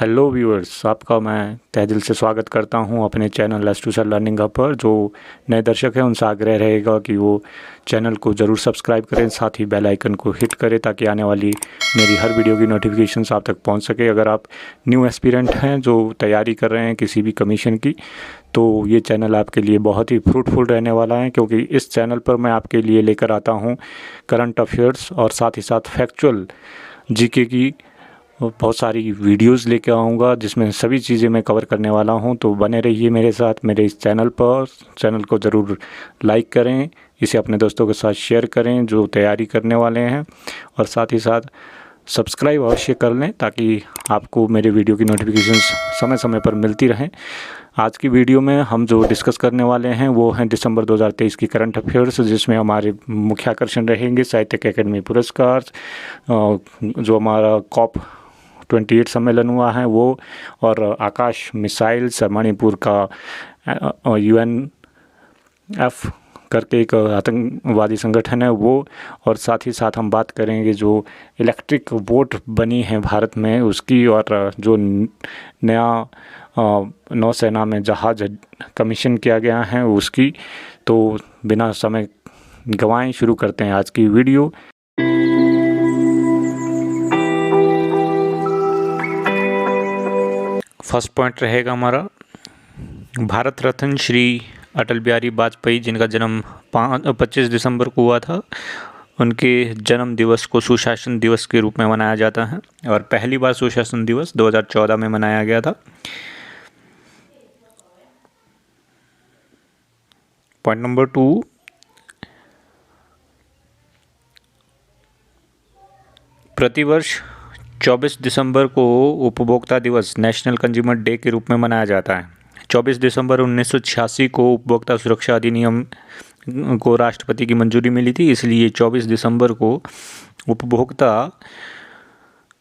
Hello viewers, आपका मैं तहे दिल से स्वागत करता हूं अपने channel let's to sir learning hub पर। जो नए दर्शक हैं उनसे आग्रह रहेगा कि वो चैनल को ज़रूर सब्सक्राइब करें, साथ ही बेल आइकन को हिट करें ताकि आने वाली मेरी हर वीडियो की नोटिफिकेशंस आप तक पहुंच सके। अगर आप न्यू एस्पिरेंट हैं जो तैयारी कर रहे हैं किसी भी कमीशन की, तो ये चैनल आपके लिए बहुत ही फ्रूटफुल रहने वाला है, क्योंकि इस चैनल पर मैं आपके लिए लेकर आता हूँ करंट अफेयर्स और साथ ही साथ फैक्चुअल जीके की बहुत सारी वीडियोस लेके आऊँगा जिसमें सभी चीज़ें मैं कवर करने वाला हूं। तो बने रहिए मेरे साथ मेरे इस चैनल पर। चैनल को ज़रूर लाइक करें, इसे अपने दोस्तों के साथ शेयर करें जो तैयारी करने वाले हैं, और साथ ही साथ सब्सक्राइब अवश्य कर लें ताकि आपको मेरे वीडियो की नोटिफिकेशंस समय समय पर मिलती रहें। आज की वीडियो में हम जो डिस्कस करने वाले हैं वो हैं दिसंबर 2023 की करंट अफेयर्स, जिसमें हमारे मुख्य आकर्षण रहेंगे साहित्यिक अकेडमी पुरस्कार, जो हमारा COP 28 सम्मेलन हुआ है वो, और आकाश मिसाइल्स मणिपुर का UNF करके एक आतंकवादी संगठन है वो, और साथ ही साथ हम बात करेंगे जो इलेक्ट्रिक बोट बनी है भारत में उसकी, और जो नया नौसेना में जहाज कमीशन किया गया है उसकी। तो बिना समय गंवाए शुरू करते हैं आज की वीडियो। फर्स्ट पॉइंट रहेगा हमारा भारत रत्न श्री अटल बिहारी वाजपेयी, जिनका जन्म 25 दिसंबर को हुआ था। उनके जन्म दिवस को सुशासन दिवस के रूप में मनाया जाता है, और पहली बार सुशासन दिवस 2014 में मनाया गया था। पॉइंट नंबर 2, प्रतिवर्ष 24 दिसंबर को उपभोक्ता दिवस नेशनल कंज्यूमर डे के रूप में मनाया जाता है। 24 दिसंबर 1986 को उपभोक्ता सुरक्षा अधिनियम को राष्ट्रपति की मंजूरी मिली थी, इसलिए 24 दिसंबर को उपभोक्ता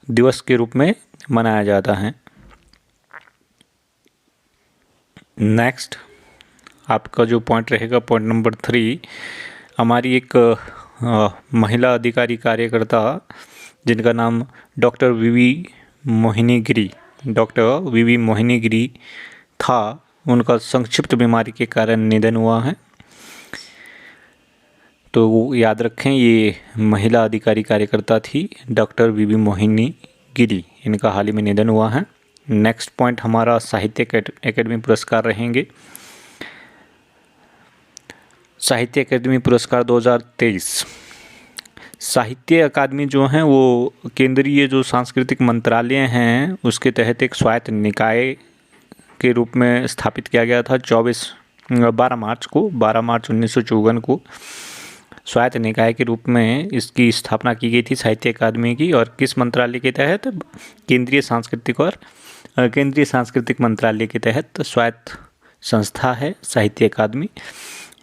दिवस के रूप में मनाया जाता है। नेक्स्ट आपका जो पॉइंट रहेगा पॉइंट नंबर 3, हमारी एक महिला अधिकारी कार्यकर्ता जिनका नाम डॉक्टर वीवी मोहिनी गिरी था, उनका संक्षिप्त बीमारी के कारण निधन हुआ है। तो याद रखें ये महिला अधिकारी कार्यकर्ता थी डॉक्टर वीवी मोहिनी गिरी, इनका हाल ही में निधन हुआ है। नेक्स्ट पॉइंट हमारा साहित्य अकेडमी पुरस्कार रहेंगे। साहित्य अकादमी पुरस्कार 2023। साहित्य अकादमी जो हैं वो केंद्रीय जो सांस्कृतिक मंत्रालय हैं उसके तहत एक स्वायत्त निकाय के रूप में स्थापित किया गया था। 12 मार्च 1954 को स्वायत्त निकाय के रूप में इसकी स्थापना की गई थी साहित्य अकादमी की। और किस मंत्रालय के तहत? केंद्रीय सांस्कृतिक मंत्रालय के तहत स्वायत्त संस्था है साहित्य अकादमी,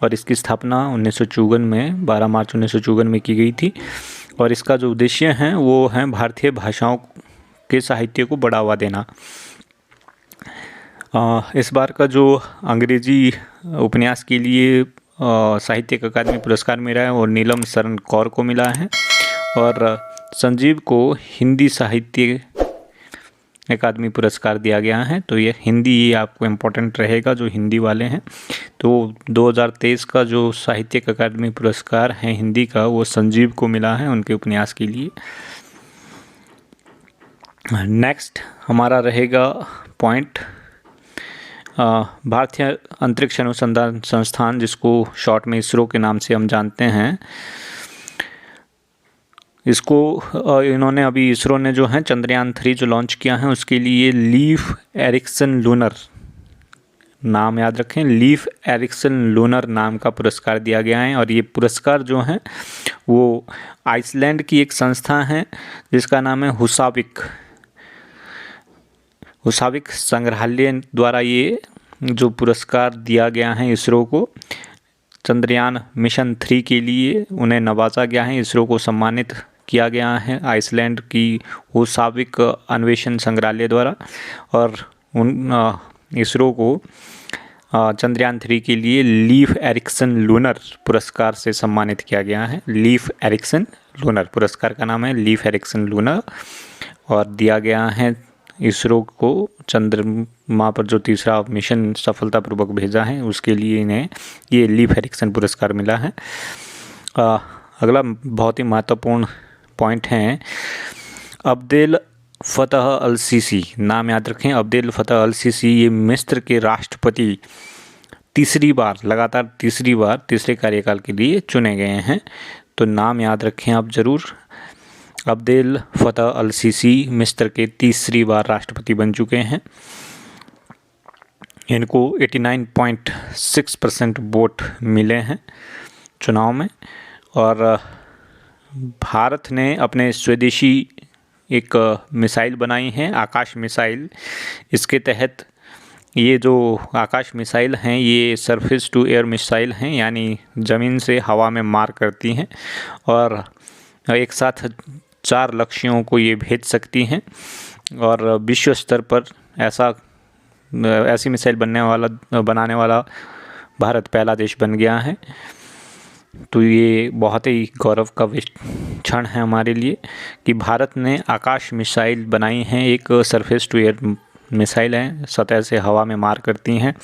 और इसकी स्थापना 12 मार्च 1954 में की गई थी। और इसका जो उद्देश्य है वो है भारतीय भाषाओं के साहित्य को बढ़ावा देना। इस बार का जो अंग्रेजी उपन्यास के लिए साहित्य अकादमी पुरस्कार मिला है और नीलम शरण कौर को मिला है, और संजीव को हिंदी साहित्य अकादमी पुरस्कार दिया गया है। तो ये हिंदी ये आपको इम्पोर्टेंट रहेगा जो हिंदी वाले हैं। तो 2023 का जो साहित्य अकादमी पुरस्कार है हिंदी का वो संजीव को मिला है उनके उपन्यास के लिए। नेक्स्ट हमारा रहेगा पॉइंट भारतीय अंतरिक्ष अनुसंधान संस्थान, जिसको शॉर्ट में इसरो के नाम से हम जानते हैं। इसको इन्होंने अभी इसरो ने जो है चंद्रयान 3 जो लॉन्च किया है उसके लिए लीफ एरिक्सन लूनर, नाम याद रखें, लीफ एरिक्सन लूनर नाम का पुरस्कार दिया गया है। और ये पुरस्कार जो है वो आइसलैंड की एक संस्था है जिसका नाम है हुसाविक संग्रहालय द्वारा ये जो पुरस्कार दिया गया है इसरो को। चंद्रयान मिशन 3 के लिए उन्हें नवाजा गया है, इसरो को सम्मानित किया गया है आइसलैंड की हुसाविक अन्वेषण संग्रहालय द्वारा। और इसरो को चंद्रयान 3 के लिए लीफ एरिक्सन लूनर पुरस्कार से सम्मानित किया गया है। लीफ एरिक्सन लूनर पुरस्कार का नाम है लीफ एरिक्सन लूनर, और दिया गया है इसरो को चंद्रमा पर जो तीसरा मिशन सफलतापूर्वक भेजा है उसके लिए इन्हें ये लीफ एरिक्सन पुरस्कार मिला है। अगला बहुत ही महत्वपूर्ण पॉइंट है अब्देल फ़तह अल सीसी। नाम याद रखें, अब्देल फ़तह अल सीसी ये मिस्र के राष्ट्रपति तीसरी बार, लगातार तीसरी बार तीसरे कार्यकाल के लिए चुने गए हैं। तो नाम याद रखें आप ज़रूर, अब्देल फ़तह अल सीसी मिस्र के तीसरी बार राष्ट्रपति बन चुके हैं। इनको 89.6% वोट मिले हैं चुनाव में। और भारत ने अपने स्वदेशी एक मिसाइल बनाई है, आकाश मिसाइल। इसके तहत ये जो आकाश मिसाइल हैं ये सरफेस टू एयर मिसाइल हैं, यानी ज़मीन से हवा में मार करती हैं और एक साथ 4 लक्ष्यों को ये भेज सकती हैं। और विश्व स्तर पर ऐसी मिसाइल बनाने वाला भारत पहला देश बन गया है। तो ये बहुत ही गौरव का क्षण है हमारे लिए कि भारत ने आकाश मिसाइल बनाई हैं। एक सरफेस टू एयर मिसाइल है, सतह से हवा में मार करती हैं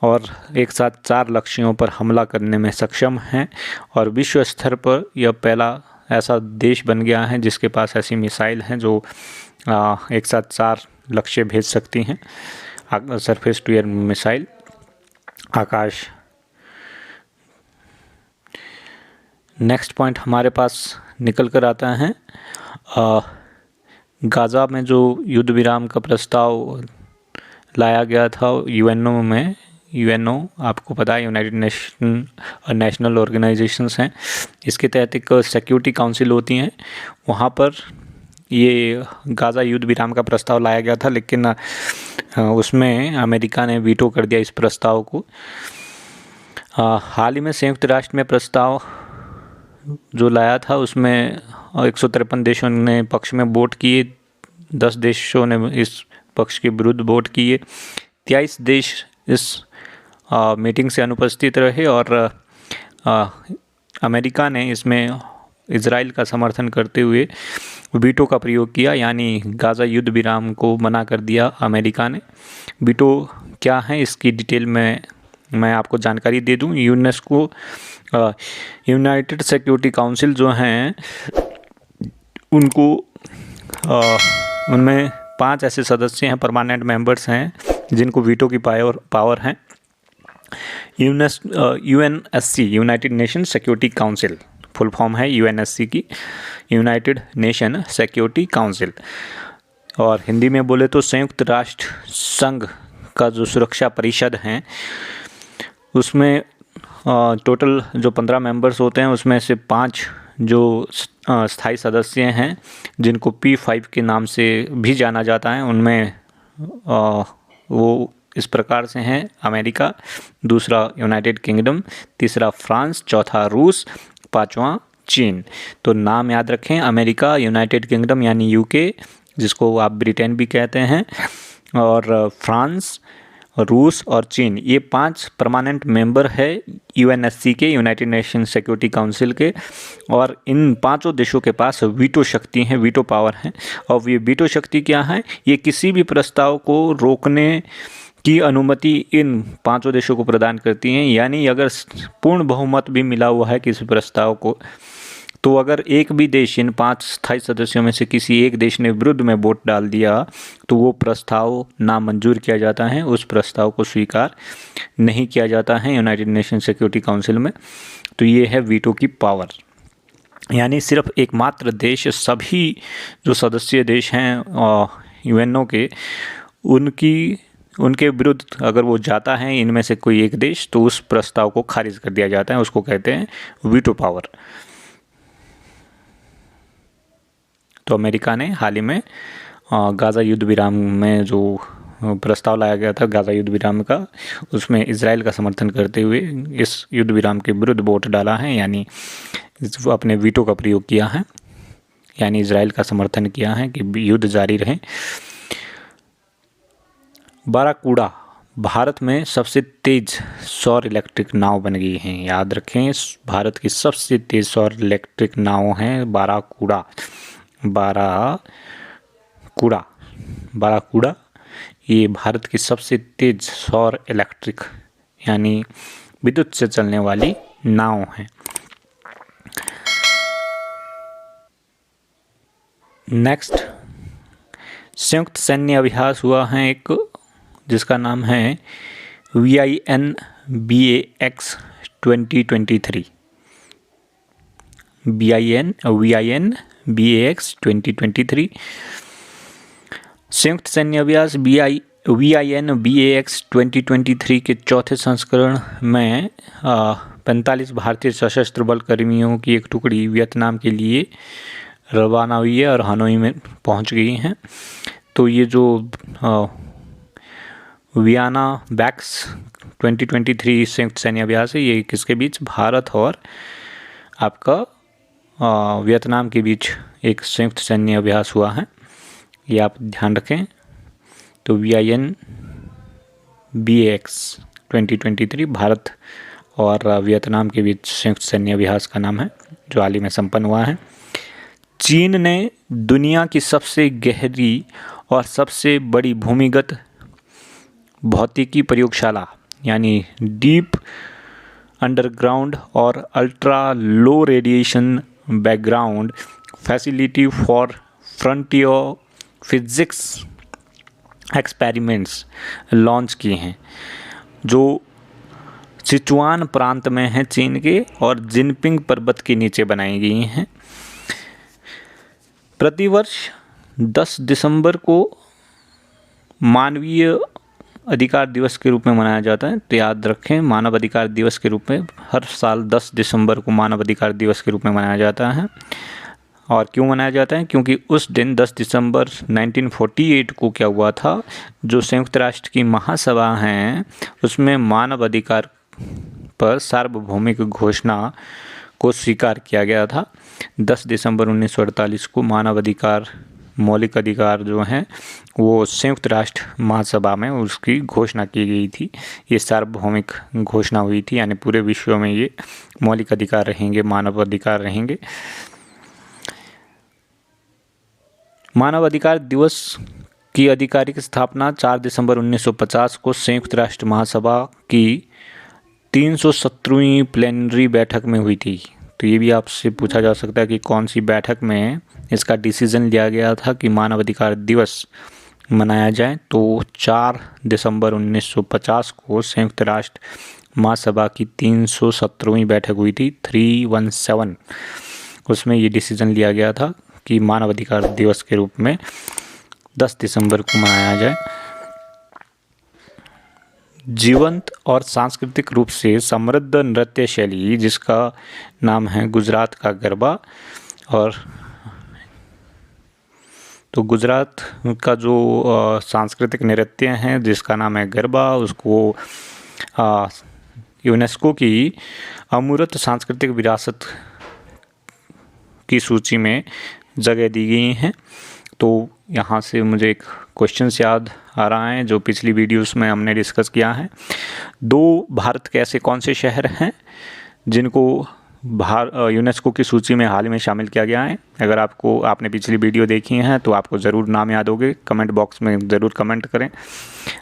और एक साथ 4 लक्ष्यों पर हमला करने में सक्षम हैं। और विश्व स्तर पर यह पहला ऐसा देश बन गया है जिसके पास ऐसी मिसाइल हैं जो एक साथ 4 लक्ष्य भेज सकती हैं। Surface to air missile Akash. Next point हमारे पास निकल कर आता है गाज़ा में जो युद्ध विराम का प्रस्ताव लाया गया था यूएनओ में। यूएनओ आपको पता है यूनाइटेड नेशनल ऑर्गेनाइजेशंस हैं। इसके तहत एक सिक्योरिटी काउंसिल होती हैं, वहाँ पर ये गाज़ा युद्ध विराम का प्रस्ताव लाया गया था, लेकिन उसमें अमेरिका ने वीटो कर दिया इस प्रस्ताव को। हाल ही में संयुक्त राष्ट्र में प्रस्ताव जो लाया था उसमें 153 देशों ने पक्ष में वोट किए, 10 देशों ने इस पक्ष के विरुद्ध वोट किए, 23 देश इस मीटिंग से अनुपस्थित रहे और अमेरिका ने इसमें इजराइल का समर्थन करते हुए वीटो का प्रयोग किया, यानी गाज़ा युद्ध विराम को मना कर दिया अमेरिका ने। वीटो क्या है इसकी डिटेल में मैं आपको जानकारी दे दूं। यूनेस्को यूनाइटेड सिक्योरिटी काउंसिल जो हैं उनको उनमें 5 ऐसे सदस्य हैं, परमानेंट मेंबर्स हैं जिनको वीटो की पावर है। UNSC United nation security council full form है यूएनएससी की, यूनाइटेड नेशन सिक्योरिटी काउंसिल। और हिंदी में बोले तो संयुक्त राष्ट्र संघ का जो सुरक्षा परिषद है उसमें टोटल जो 15 मेंबर्स होते हैं उसमें से 5 जो स्थायी सदस्य हैं जिनको P5 के नाम से भी जाना जाता है, उनमें वो इस प्रकार से हैं: अमेरिका, दूसरा यूनाइटेड किंगडम, तीसरा फ्रांस, चौथा रूस, 5वां चीन। तो नाम याद रखें, अमेरिका, यूनाइटेड किंगडम यानी यूके जिसको आप ब्रिटेन भी कहते हैं, और फ्रांस, रूस और चीन, ये 5 परमानेंट मेंबर है यूएनएससी के, यूनाइटेड नेशन सिक्योरिटी काउंसिल के। और इन 5 देशों के पास वीटो शक्ति है, वीटो पावर है। और ये वीटो शक्ति क्या है? ये किसी भी प्रस्ताव को रोकने की अनुमति इन 5 देशों को प्रदान करती हैं। यानी अगर पूर्ण बहुमत भी मिला हुआ है किसी प्रस्ताव को, तो अगर एक भी देश, इन 5 स्थायी सदस्यों में से किसी एक देश ने विरुद्ध में वोट डाल दिया तो वो प्रस्ताव नामंजूर किया जाता है, उस प्रस्ताव को स्वीकार नहीं किया जाता है यूनाइटेड नेशन सिक्योरिटी काउंसिल में। तो ये है वीटो की पावर, यानी सिर्फ एकमात्र देश, सभी जो सदस्य देश हैं यूएनओ के, उनके विरुद्ध अगर वो जाता है इनमें से कोई एक देश, तो उस प्रस्ताव को खारिज कर दिया जाता है, उसको कहते हैं वीटो पावर। तो अमेरिका ने हाल ही में गाज़ा युद्ध विराम में जो प्रस्ताव लाया गया था गाज़ा युद्ध विराम का, उसमें इजराइल का समर्थन करते हुए इस युद्ध विराम के विरुद्ध वोट डाला है, यानी अपने वीटो का प्रयोग किया है, यानी इजराइल का समर्थन किया है कि युद्ध जारी रहे। बाराकूडा भारत में सबसे तेज सौर इलेक्ट्रिक नाव बन गई हैं। याद रखें, भारत की सबसे तेज सौर इलेक्ट्रिक नाव है बाराकूडा। बाराकूडा, ये भारत की सबसे तेज सौर इलेक्ट्रिक यानी विद्युत से चलने वाली नाव है। नेक्स्ट, संयुक्त सैन्य अभ्यास हुआ है एक, जिसका नाम है VIN-BAX 2023। VIN-BAX 2023 संयुक्त सैन्य अभ्यास VIN-BAX 2023 के चौथे संस्करण में 45 भारतीय सशस्त्र बल कर्मियों की एक टुकड़ी वियतनाम के लिए रवाना हुई है और हनोई में पहुंच गई हैं। तो ये जो वियना बैक्स 2023 संयुक्त सैन्य अभ्यास है, ये किसके बीच, भारत और आपका वियतनाम के बीच एक संयुक्त सैन्य अभ्यास हुआ है, ये आप ध्यान रखें। तो VIN-BAX 2023 भारत और वियतनाम के बीच संयुक्त सैन्य अभ्यास का नाम है, जो हाल ही में संपन्न हुआ है। चीन ने दुनिया की सबसे गहरी और सबसे बड़ी भूमिगत भौतिकी प्रयोगशाला यानी डीप अंडरग्राउंड और ultra low radiation background facility for frontier physics experiments launch किए हैं, जो सिचुआन प्रांत में है चीन के और जिनपिंग पर्वत के नीचे बनाई गई हैं। प्रतिवर्ष 10 दिसंबर को मानवीय अधिकार दिवस के रूप में मनाया जाता है। तो याद रखें, मानव अधिकार दिवस के रूप में हर साल 10 दिसंबर को मानव अधिकार दिवस के रूप में मनाया जाता है। और क्यों मनाया जाता है? क्योंकि उस दिन 10 दिसंबर 1948 को क्या हुआ था, जो संयुक्त राष्ट्र की महासभा है उसमें मानव अधिकार पर सार्वभौमिक घोषणा को स्वीकार किया गया था। 10 दिसंबर 1948 को मानव अधिकार, मौलिक अधिकार जो हैं वो संयुक्त राष्ट्र महासभा में उसकी घोषणा की गई थी। ये सार्वभौमिक घोषणा हुई थी, यानी पूरे विश्व में ये मौलिक अधिकार रहेंगे, मानव अधिकार रहेंगे। मानव अधिकार दिवस की आधिकारिक स्थापना 4 दिसंबर 1950 को संयुक्त राष्ट्र महासभा की 317वीं प्लेनरी बैठक में हुई थी। तो ये भी आपसे पूछा जा सकता है कि कौन सी बैठक में इसका डिसीजन लिया गया था कि मानव अधिकार दिवस मनाया जाए। तो 4 दिसंबर 1950 को संयुक्त राष्ट्र महासभा की 317वीं बैठक हुई थी, 317। उसमें ये डिसीजन लिया गया था कि मानव अधिकार दिवस के रूप में 10 दिसंबर को मनाया जाए। जीवंत और सांस्कृतिक रूप से समृद्ध नृत्य शैली जिसका नाम है गुजरात का गरबा, और तो गुजरात का जो सांस्कृतिक नृत्य हैं जिसका नाम है गरबा, उसको यूनेस्को की अमूर्त सांस्कृतिक विरासत की सूची में जगह दी गई हैं। तो यहाँ से मुझे एक क्वेश्चन याद आ रहा है जो पिछली वीडियोस में हमने डिस्कस किया है। 2 भारत के ऐसे कौन से शहर हैं जिनको यूनेस्को की सूची में हाल ही में शामिल किया गया है? अगर आपने पिछली वीडियो देखी है तो आपको ज़रूर नाम याद होंगे। कमेंट बॉक्स में ज़रूर कमेंट करें,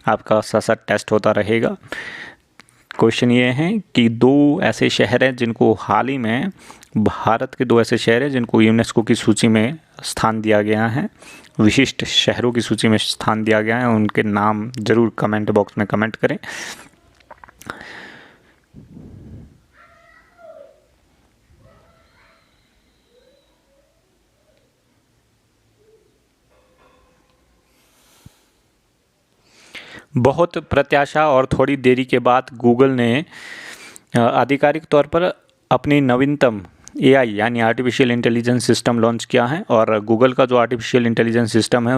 आपका साथ टेस्ट होता रहेगा। क्वेश्चन ये है कि 2 ऐसे शहर हैं जिनको हाल ही में, भारत के 2 ऐसे शहर हैं जिनको यूनेस्को की सूची में स्थान दिया गया है, विशिष्ट शहरों की सूची में स्थान दिया गया है। उनके नाम ज़रूर कमेंट बॉक्स में कमेंट करें। बहुत प्रत्याशा और थोड़ी देरी के बाद गूगल ने आधिकारिक तौर पर अपनी नवीनतम AI यानी आर्टिफिशियल इंटेलिजेंस सिस्टम लॉन्च किया है। और गूगल का जो आर्टिफिशियल इंटेलिजेंस सिस्टम है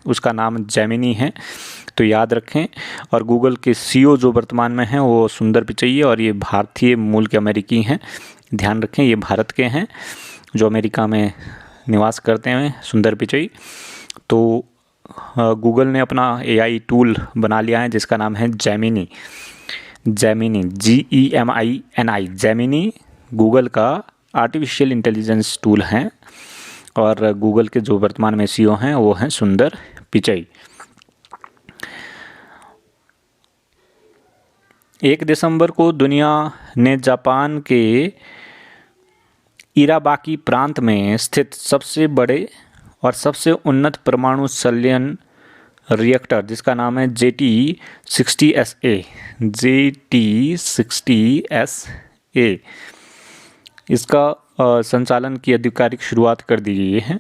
उसका नाम जेमिनी है, तो याद रखें। और गूगल के CEO जो वर्तमान में हैं वो सुंदर पिचई है, और ये भारतीय मूल के अमेरिकी हैं। ध्यान रखें, ये भारत के हैं जो अमेरिका में निवास करते हैं, सुंदर पिचई। तो गूगल ने अपना AI टूल बना लिया है जिसका नाम है जेमिनी। GEMINI जेमिनी गूगल का आर्टिफिशियल इंटेलिजेंस टूल है। और गूगल के जो वर्तमान में CEO हैं वो हैं सुंदर पिचई। 1 दिसंबर को दुनिया ने जापान के इराबाकी प्रांत में स्थित सबसे बड़े और सबसे उन्नत परमाणु संलयन रिएक्टर, जिसका नाम है JT60SA, JT60SA, इसका संचालन की आधिकारिक शुरुआत कर दी गई है।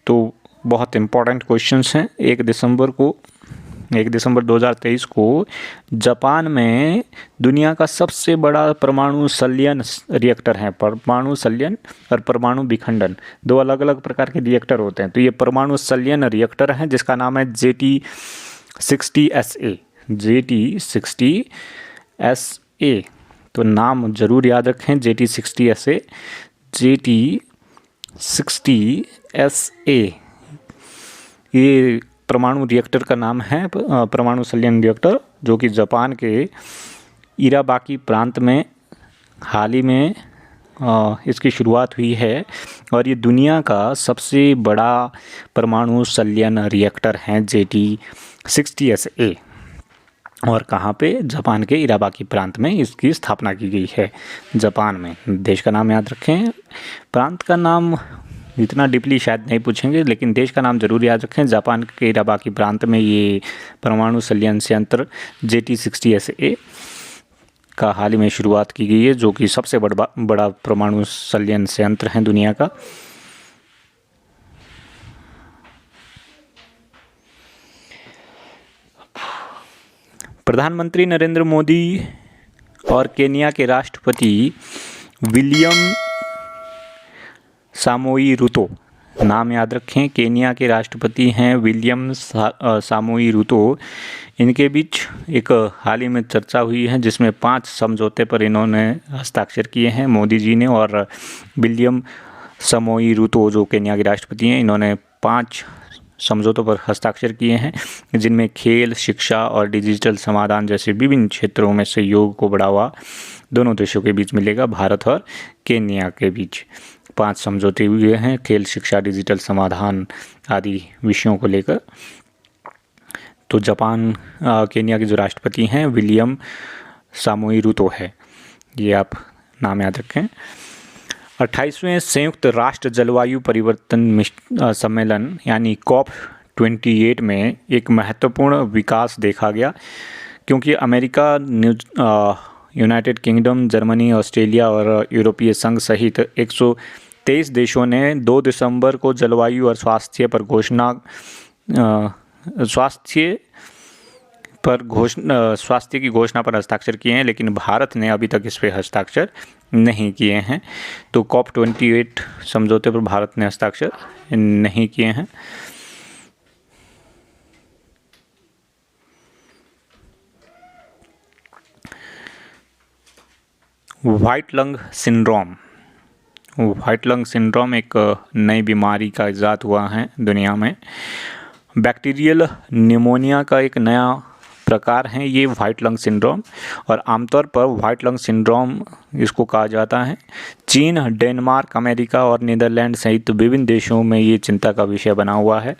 तो बहुत इम्पोर्टेंट क्वेश्चंस हैं। 1 दिसंबर 2023 को जापान में दुनिया का सबसे बड़ा परमाणु संलयन रिएक्टर है। परमाणु संलयन और परमाणु विखंडन दो अलग अलग प्रकार के रिएक्टर होते हैं। तो ये परमाणु संलयन रिएक्टर है जिसका नाम है JT60SA, JT60SA। तो नाम जरूर याद रखें, JT60SA, JT60SA। ये परमाणु रिएक्टर का नाम है, परमाणु संलयन रिएक्टर, जो कि जापान के इराबाकी प्रांत में हाल ही में इसकी शुरुआत हुई है। और ये दुनिया का सबसे बड़ा परमाणु संलयन रिएक्टर है JT60SA। और कहाँ पे? जापान के इराबाकी प्रांत में इसकी स्थापना की गई है, जापान में। देश का नाम याद रखें, प्रांत का नाम इतना डीपली शायद नहीं पूछेंगे, लेकिन देश का नाम जरूर याद रखें। जापान के इराबाकी प्रांत में ये परमाणु संलयन संयंत्र JT60SA का हाल ही में शुरुआत की गई है, जो कि सबसे बड़ा परमाणु संलयन संयंत्र है दुनिया का। प्रधानमंत्री नरेंद्र मोदी और केन्या के राष्ट्रपति विलियम सामोई रूतो, नाम याद रखें, केन्या के राष्ट्रपति हैं विलियम सामोई रूतो। इनके बीच एक हाल ही में चर्चा हुई है जिसमें 5 समझौते पर इन्होंने हस्ताक्षर किए हैं, मोदी जी ने। और विलियम सामोई रूतो जो केन्या के राष्ट्रपति हैं, इन्होंने 5 समझौतों पर हस्ताक्षर किए हैं, जिनमें खेल, शिक्षा और डिजिटल समाधान जैसे विभिन्न क्षेत्रों में सहयोग को बढ़ावा दोनों देशों के बीच मिलेगा, भारत और केन्या के बीच 5 समझौते हुए हैं, खेल, शिक्षा, डिजिटल समाधान आदि विषयों को लेकर। तो जापान केन्या के जो राष्ट्रपति हैं विलियम सामोई रूतो है, ये आप नाम याद रखें। 28वें संयुक्त राष्ट्र जलवायु परिवर्तन सम्मेलन यानी COP28 में एक महत्वपूर्ण विकास देखा गया, क्योंकि America, United kingdom, Germany, Australia और यूरोपीय संघ सहित 123 देशों ने 2 दिसंबर को जलवायु और स्वास्थ्य की घोषणा पर हस्ताक्षर किए हैं, लेकिन भारत ने अभी तक इस पर हस्ताक्षर नहीं किए हैं। तो COP28 समझौते पर भारत ने हस्ताक्षर नहीं किए हैं। व्हाइट लंग सिंड्रोम एक नई बीमारी का इजाद हुआ है दुनिया में। बैक्टीरियल निमोनिया का एक नया प्रकार है ये व्हाइट लंग सिंड्रोम, और आमतौर पर व्हाइट लंग सिंड्रोम इसको कहा जाता है। चीन, डेनमार्क, अमेरिका और नीदरलैंड सहित विभिन्न देशों में ये चिंता का विषय बना हुआ है।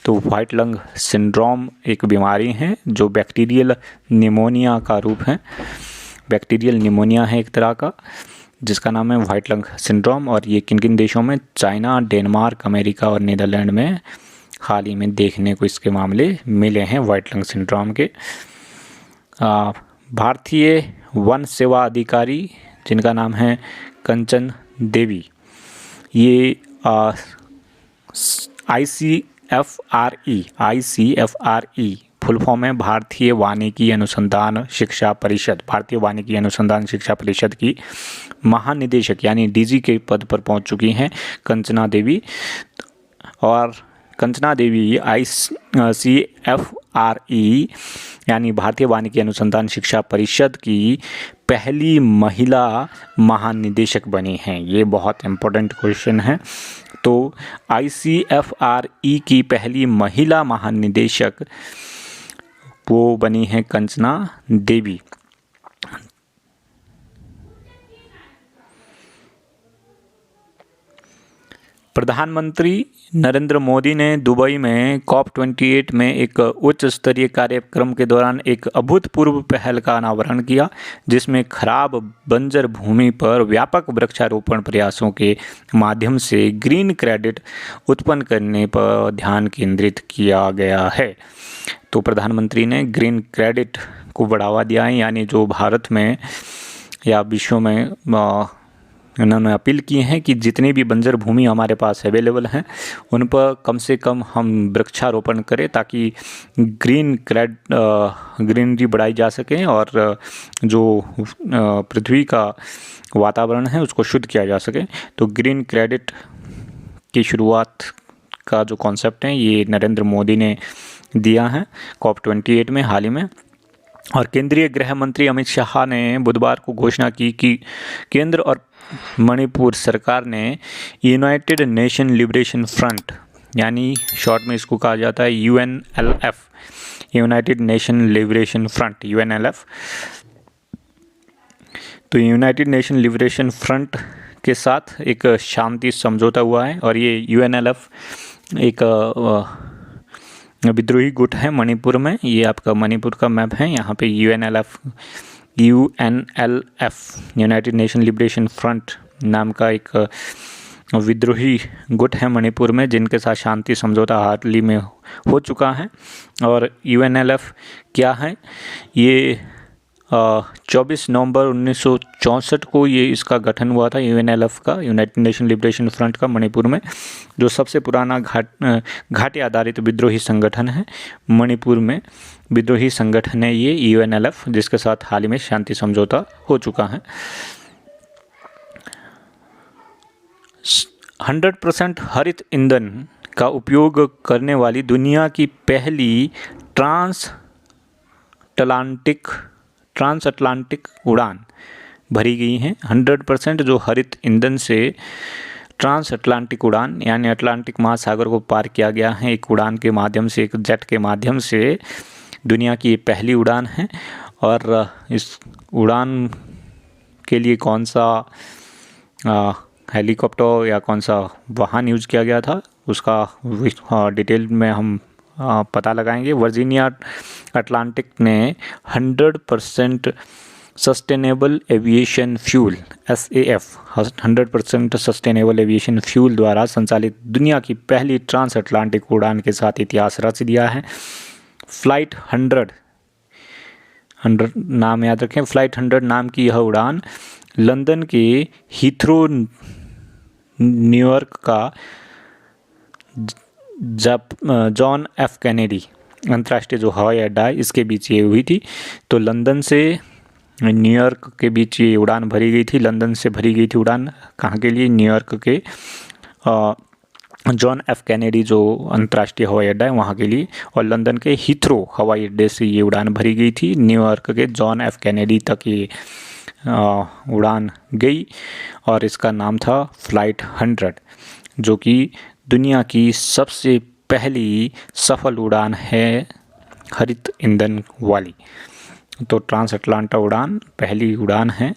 तो व्हाइट लंग सिंड्रोम एक बीमारी है जो बैक्टीरियल निमोनिया का रूप है। बैक्टीरियल निमोनिया है एक तरह का, जिसका नाम है व्हाइट लंग सिंड्रोम। और ये किन किन देशों में? चाइना, डेनमार्क, अमेरिका और नीदरलैंड में हाल ही में देखने को इसके मामले मिले हैं व्हाइट लंग सिंड्रोम के। भारतीय वन सेवा अधिकारी जिनका नाम है कंचन देवी, ये ICFRE फुल फॉर्म है भारतीय वानिकी अनुसंधान शिक्षा परिषद। भारतीय वानिकी अनुसंधान शिक्षा परिषद की महानिदेशक यानी DG के पद पर पहुंच चुकी हैं कंचना देवी। और कंचना देवी ICFRE यानी भारतीय वानिकी अनुसंधान शिक्षा परिषद की पहली महिला महानिदेशक बनी हैं। ये बहुत इम्पोर्टेंट क्वेश्चन है। तो ICFRE की पहली महिला महानिदेशक वो बनी है कंचना देवी। प्रधानमंत्री नरेंद्र मोदी ने दुबई में COP28 में एक उच्च स्तरीय कार्यक्रम के दौरान एक अभूतपूर्व पहल का अनावरण किया, जिसमें खराब बंजर भूमि पर व्यापक वृक्षारोपण प्रयासों के माध्यम से ग्रीन क्रेडिट उत्पन्न करने पर ध्यान केंद्रित किया गया है। तो प्रधानमंत्री ने ग्रीन क्रेडिट को बढ़ावा दिया है, यानी जो भारत में या विश्व में उन्होंने अपील की है कि जितनी भी बंजर भूमि हमारे पास अवेलेबल हैं उन पर कम से कम हम वृक्षारोपण करें, ताकि ग्रीनरी बढ़ाई जा सके और जो पृथ्वी का वातावरण है उसको शुद्ध किया जा सके। तो ग्रीन क्रेडिट की शुरुआत का जो कॉन्सेप्ट है ये नरेंद्र मोदी ने दिया है COP28 में हाल ही में। और केंद्रीय गृह मंत्री अमित शाह ने बुधवार को घोषणा की कि केंद्र और मणिपुर सरकार ने यूनाइटेड नेशन लिबरेशन फ्रंट, यानी शॉर्ट में इसको कहा जाता है UNLF, United nation liberation front UNLF। तो यूनाइटेड नेशन लिबरेशन फ्रंट के साथ एक शांति समझौता हुआ है और ये UNLF एक विद्रोही गुट है मणिपुर में। ये आपका मणिपुर का मैप है, यहाँ पे UNLF United nation liberation front नाम का एक विद्रोही गुट है मणिपुर में, जिनके साथ शांति समझौता हाल ही में हो चुका है। और UNLF क्या है, ये 24 नवंबर 1964 को ये इसका गठन हुआ था, UNLF का, यूनाइटेड नेशन लिबरेशन फ्रंट का, मणिपुर में, जो सबसे पुराना घाटी आधारित विद्रोही संगठन है मणिपुर में। विद्रोही संगठन है ये UNLF, जिसके साथ हाल ही में शांति समझौता हो चुका है। 100% हरित ईंधन का उपयोग करने वाली दुनिया की पहली ट्रांस अटलांटिक उड़ान भरी गई है। 100% जो हरित ईंधन से ट्रांस अटलांटिक उड़ान, यानी अटलांटिक महासागर को पार किया गया है एक उड़ान के माध्यम से, एक जेट के माध्यम से, दुनिया की पहली उड़ान है। और इस उड़ान के लिए कौन सा हेलीकॉप्टर या कौन सा वाहन यूज किया गया था उसका डिटेल में हम पता लगाएंगे। वर्जीनिया अटलांटिक ने 100% sustainable aviation fuel SAF 100% sustainable aviation fuel द्वारा संचालित दुनिया की पहली ट्रांस अटलांटिक उड़ान के साथ इतिहास रच दिया है। फ्लाइट 100 नाम याद रखें, फ्लाइट 100 नाम की यह उड़ान लंदन के हीथ्रो, न्यूयॉर्क का जॉन F कैनेडी अंतर्राष्ट्रीय जो हवाई अड्डा है इसके बीच ये हुई थी। तो लंदन से न्यूयॉर्क के बीच ये उड़ान भरी गई थी। लंदन से भरी गई थी उड़ान कहाँ के लिए? न्यूयॉर्क के जॉन F कैनेडी जो अंतर्राष्ट्रीय हवाई अड्डा है वहाँ के लिए। और लंदन के हीथ्रो हवाई अड्डे से ये उड़ान भरी गई थी। न्यूयॉर्क के जॉन F कैनेडी तक ये उड़ान गई और इसका नाम था फ्लाइट 100, जो कि दुनिया की सबसे पहली सफल उड़ान है हरित ईंधन वाली। तो ट्रांस अटलांटा उड़ान पहली उड़ान है।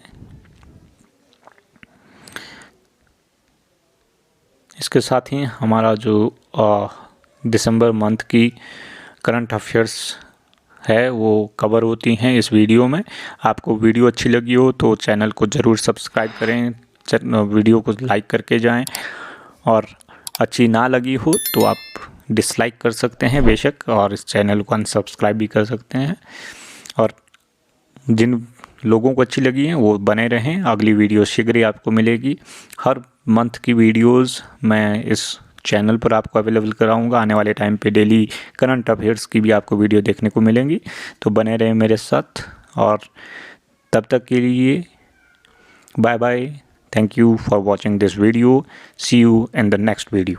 इसके साथ ही हमारा जो दिसंबर मंथ की करंट अफेयर्स है वो कवर होती हैं इस वीडियो में। आपको वीडियो अच्छी लगी हो तो चैनल को ज़रूर सब्सक्राइब करें, वीडियो को लाइक करके जाएं। और अच्छी ना लगी हो तो आप डिसलाइक कर सकते हैं बेशक, और इस चैनल को अनसब्सक्राइब भी कर सकते हैं। और जिन लोगों को अच्छी लगी हैं वो बने रहें, अगली वीडियो शीघ्र ही आपको मिलेगी। हर मंथ की वीडियोस मैं इस चैनल पर आपको अवेलेबल कराऊंगा। आने वाले टाइम पे डेली करंट अफेयर्स की भी आपको वीडियो देखने को मिलेंगी, तो बने रहें मेरे साथ। और तब तक के लिए bye bye. Thank you for watching this video. See you in the next video.